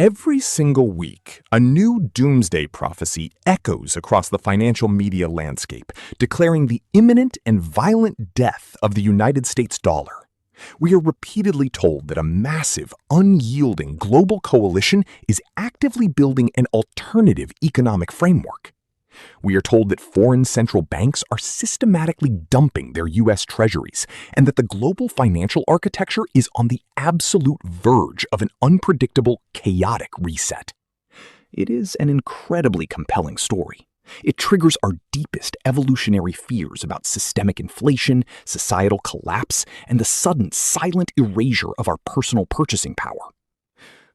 Every single week, a new doomsday prophecy echoes across the financial media landscape, declaring the imminent and violent death of the United States dollar. We are repeatedly told that a massive, unyielding global coalition is actively building an alternative economic framework. We are told that foreign central banks are systematically dumping their U.S. treasuries, and that the global financial architecture is on the absolute verge of an unpredictable, chaotic reset. It is an incredibly compelling story. It triggers our deepest evolutionary fears about systemic inflation, societal collapse, and the sudden, silent erasure of our personal purchasing power.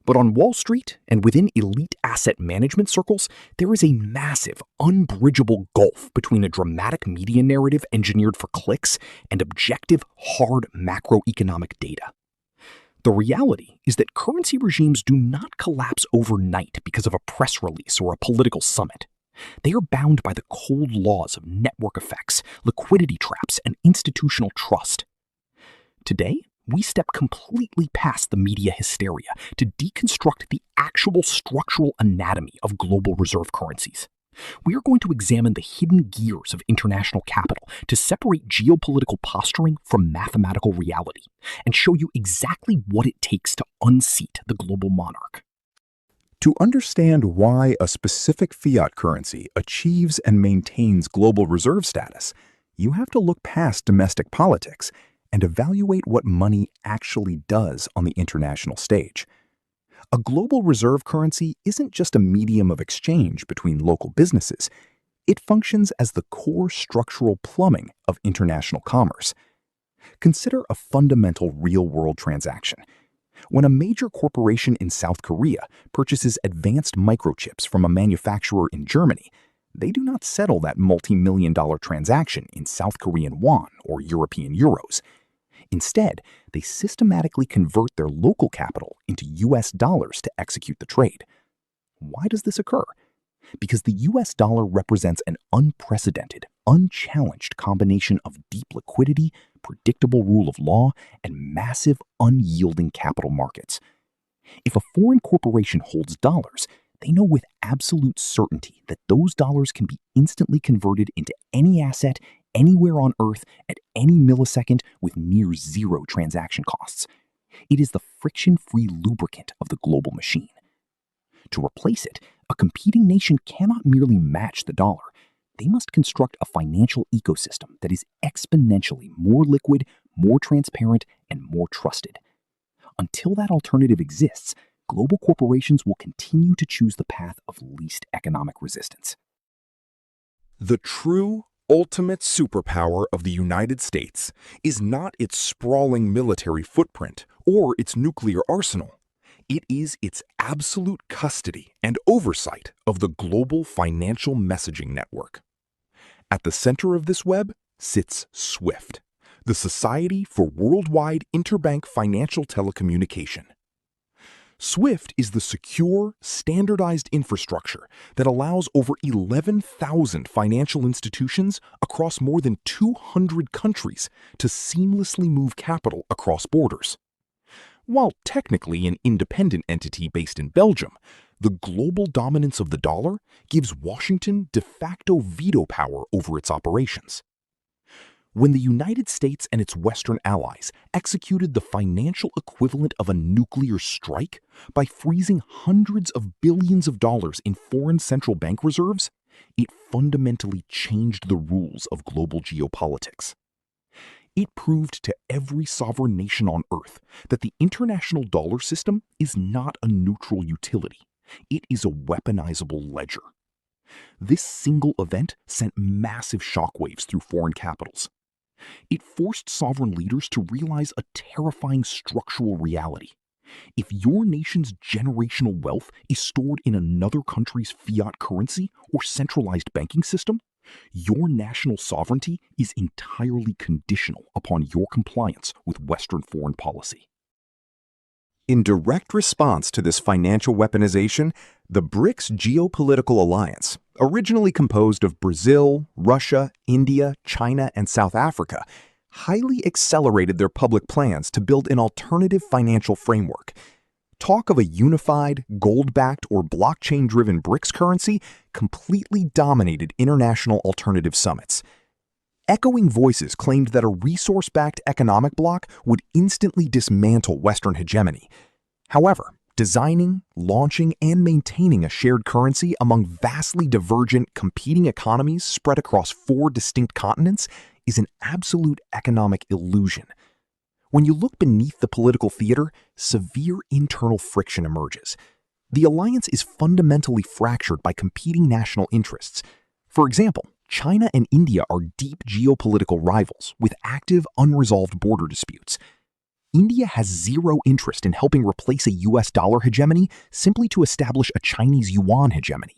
But on Wall Street and within elite asset management circles, there is a massive, unbridgeable gulf between a dramatic media narrative engineered for clicks and objective, hard macroeconomic data. The reality is that currency regimes do not collapse overnight because of a press release or a political summit. They are bound by the cold laws of network effects, liquidity traps, and institutional trust. Today, we step completely past the media hysteria to deconstruct the actual structural anatomy of global reserve currencies. We are going to examine the hidden gears of international capital to separate geopolitical posturing from mathematical reality and show you exactly what it takes to unseat the global monarch. To understand why a specific fiat currency achieves and maintains global reserve status, you have to look past domestic politics and evaluate what money actually does on the international stage. A global reserve currency isn't just a medium of exchange between local businesses. It functions as the core structural plumbing of international commerce. Consider a fundamental real-world transaction. When a major corporation in South Korea purchases advanced microchips from a manufacturer in Germany, they do not settle that multi-million-dollar transaction in South Korean won or European euros. Instead, they systematically convert their local capital into US dollars to execute the trade. Why does this occur? Because the US dollar represents an unprecedented, unchallenged combination of deep liquidity, predictable rule of law, and massive, unyielding capital markets. If a foreign corporation holds dollars, they know with absolute certainty that those dollars can be instantly converted into any asset anywhere on Earth at any millisecond with near zero transaction costs. It is the friction-free lubricant of the global machine. To replace it, a competing nation cannot merely match the dollar. They must construct a financial ecosystem that is exponentially more liquid, more transparent, and more trusted. Until that alternative exists, global corporations will continue to choose the path of least economic resistance. The true, ultimate superpower of the United States is not its sprawling military footprint or its nuclear arsenal. It is its absolute custody and oversight of the global financial messaging network. At the center of this web sits SWIFT, the Society for Worldwide Interbank Financial Telecommunication. SWIFT is the secure, standardized infrastructure that allows over 11,000 financial institutions across more than 200 countries to seamlessly move capital across borders. While technically an independent entity based in Belgium, the global dominance of the dollar gives Washington de facto veto power over its operations. When the United States and its Western allies executed the financial equivalent of a nuclear strike by freezing hundreds of billions of dollars in foreign central bank reserves, it fundamentally changed the rules of global geopolitics. It proved to every sovereign nation on Earth that the international dollar system is not a neutral utility. It is a weaponizable ledger. This single event sent massive shockwaves through foreign capitals. It forced sovereign leaders to realize a terrifying structural reality. If your nation's generational wealth is stored in another country's fiat currency or centralized banking system, your national sovereignty is entirely conditional upon your compliance with Western foreign policy. In direct response to this financial weaponization, the BRICS geopolitical alliance, originally composed of Brazil, Russia, India, China, and South Africa, highly accelerated their public plans to build an alternative financial framework. Talk of a unified, gold-backed, or blockchain-driven BRICS currency completely dominated international alternative summits. Echoing voices claimed that a resource-backed economic bloc would instantly dismantle Western hegemony. However, designing, launching, and maintaining a shared currency among vastly divergent, competing economies spread across 4 distinct continents is an absolute economic illusion. When you look beneath the political theater, severe internal friction emerges. The alliance is fundamentally fractured by competing national interests. For example, China and India are deep geopolitical rivals with active, unresolved border disputes. India has zero interest in helping replace a US dollar hegemony simply to establish a Chinese yuan hegemony.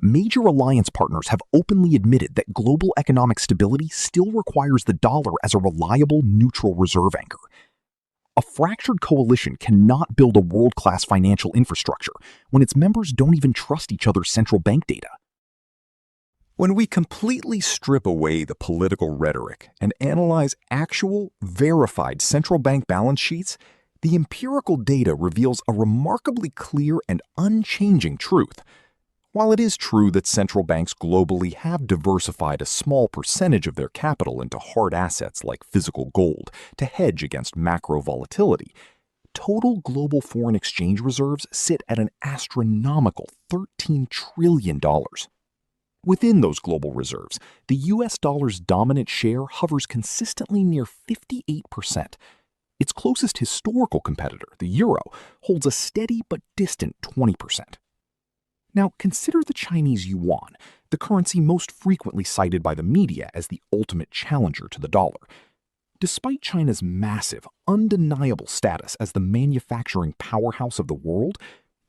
Major alliance partners have openly admitted that global economic stability still requires the dollar as a reliable, neutral reserve anchor. A fractured coalition cannot build a world-class financial infrastructure when its members don't even trust each other's central bank data. When we completely strip away the political rhetoric and analyze actual, verified central bank balance sheets, the empirical data reveals a remarkably clear and unchanging truth. While it is true that central banks globally have diversified a small percentage of their capital into hard assets like physical gold to hedge against macro volatility, total global foreign exchange reserves sit at an astronomical $13 trillion. Within those global reserves, the US dollar's dominant share hovers consistently near 58%. Its closest historical competitor, the euro, holds a steady but distant 20%. Now, consider the Chinese yuan, the currency most frequently cited by the media as the ultimate challenger to the dollar. Despite China's massive, undeniable status as the manufacturing powerhouse of the world,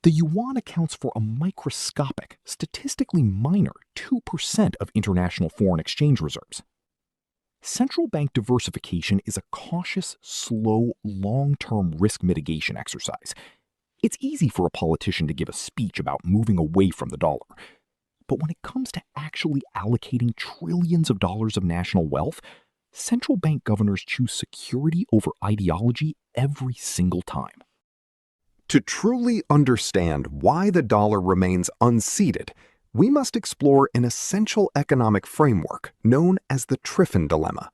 the yuan accounts for a microscopic, statistically minor 2% of international foreign exchange reserves. Central bank diversification is a cautious, slow, long-term risk mitigation exercise. It's easy for a politician to give a speech about moving away from the dollar. But when it comes to actually allocating trillions of dollars of national wealth, central bank governors choose security over ideology every single time. To truly understand why the dollar remains unseated, we must explore an essential economic framework known as the Triffin dilemma.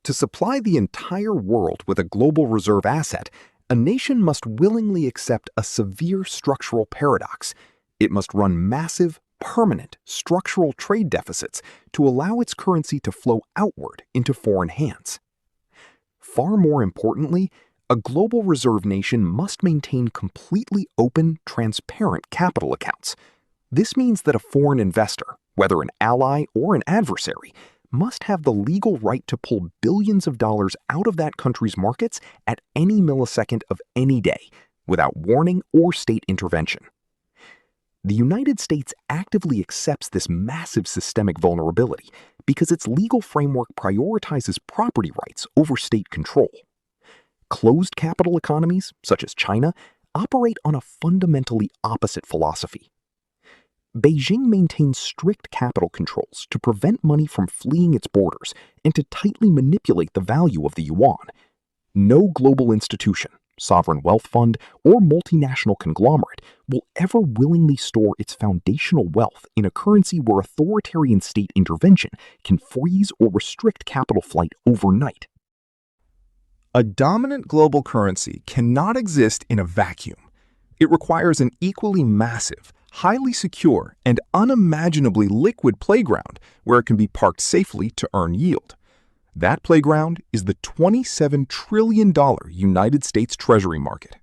To supply the entire world with a global reserve asset, a nation must willingly accept a severe structural paradox. It must run massive, permanent, structural trade deficits to allow its currency to flow outward into foreign hands. Far more importantly, a global reserve nation must maintain completely open, transparent capital accounts. This means that a foreign investor, whether an ally or an adversary, must have the legal right to pull billions of dollars out of that country's markets at any millisecond of any day, without warning or state intervention. The United States actively accepts this massive systemic vulnerability because its legal framework prioritizes property rights over state control. Closed capital economies, such as China, operate on a fundamentally opposite philosophy. Beijing maintains strict capital controls to prevent money from fleeing its borders and to tightly manipulate the value of the yuan. No global institution, sovereign wealth fund, or multinational conglomerate will ever willingly store its foundational wealth in a currency where authoritarian state intervention can freeze or restrict capital flight overnight. A dominant global currency cannot exist in a vacuum. It requires an equally massive, highly secure, and unimaginably liquid playground where it can be parked safely to earn yield. That playground is the $27 trillion United States Treasury market.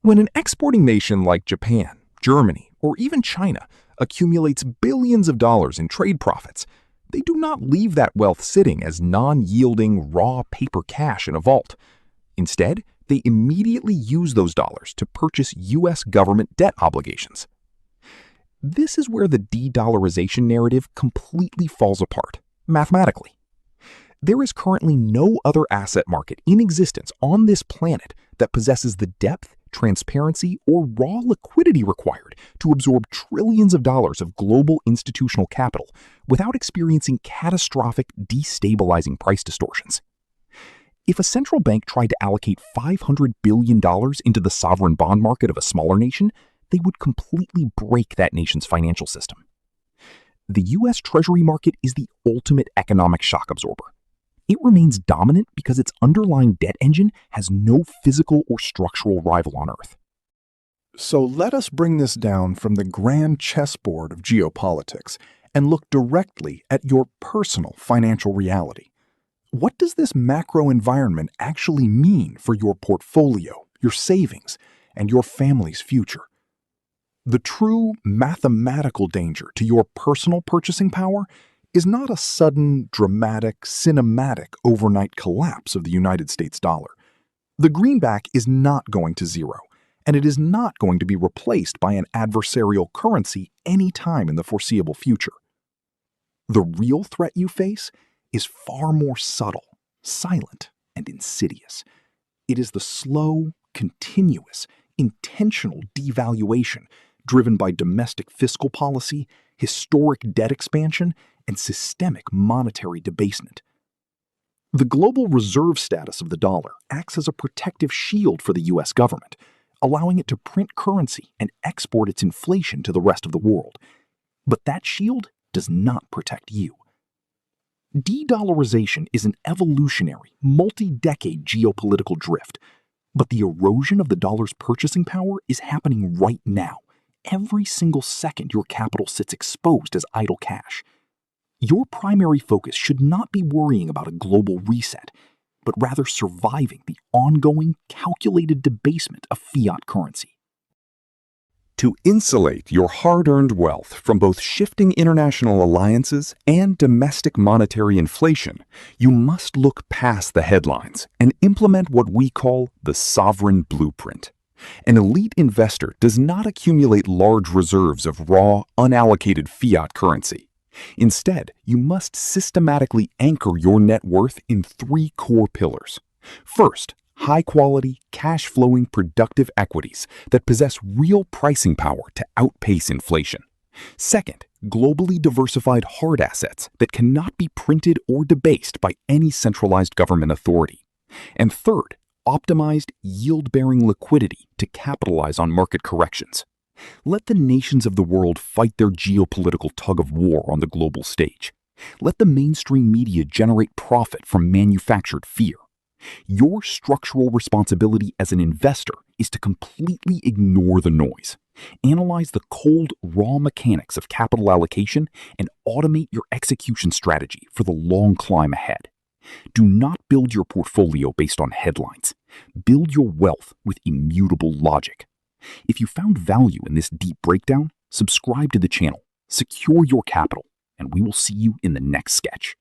When an exporting nation like Japan, Germany, or even China accumulates billions of dollars in trade profits, they do not leave that wealth sitting as non-yielding raw paper cash in a vault. Instead, they immediately use those dollars to purchase U.S. government debt obligations. This is where the de-dollarization narrative completely falls apart, mathematically. There is currently no other asset market in existence on this planet that possesses the depth, transparency, or raw liquidity required to absorb trillions of dollars of global institutional capital without experiencing catastrophic, destabilizing price distortions. If a central bank tried to allocate $500 billion into the sovereign bond market of a smaller nation, they would completely break that nation's financial system. The U.S. Treasury market is the ultimate economic shock absorber. It remains dominant because its underlying debt engine has no physical or structural rival on Earth. So let us bring this down from the grand chessboard of geopolitics and look directly at your personal financial reality. What does this macro environment actually mean for your portfolio, your savings, and your family's future? The true mathematical danger to your personal purchasing power is not a sudden, dramatic, cinematic overnight collapse of the United States dollar. The greenback is not going to zero, and it is not going to be replaced by an adversarial currency anytime in the foreseeable future. The real threat you face is far more subtle, silent, and insidious. It is the slow, continuous, intentional devaluation driven by domestic fiscal policy, historic debt expansion, and systemic monetary debasement. The global reserve status of the dollar acts as a protective shield for the U.S. government, allowing it to print currency and export its inflation to the rest of the world. But that shield does not protect you. De-dollarization is an evolutionary, multi-decade geopolitical drift, but the erosion of the dollar's purchasing power is happening right now, every single second your capital sits exposed as idle cash. Your primary focus should not be worrying about a global reset, but rather surviving the ongoing, calculated debasement of fiat currency. To insulate your hard-earned wealth from both shifting international alliances and domestic monetary inflation, you must look past the headlines and implement what we call the sovereign blueprint. An elite investor does not accumulate large reserves of raw, unallocated fiat currency. Instead, you must systematically anchor your net worth in three core pillars. First, high-quality, cash-flowing productive equities that possess real pricing power to outpace inflation. Second, globally diversified hard assets that cannot be printed or debased by any centralized government authority. And third, optimized, yield-bearing liquidity to capitalize on market corrections. Let the nations of the world fight their geopolitical tug-of-war on the global stage. Let the mainstream media generate profit from manufactured fear. Your structural responsibility as an investor is to completely ignore the noise. Analyze the cold, raw mechanics of capital allocation and automate your execution strategy for the long climb ahead. Do not build your portfolio based on headlines. Build your wealth with immutable logic. If you found value in this deep breakdown, subscribe to the channel, secure your capital, and we will see you in the next sketch.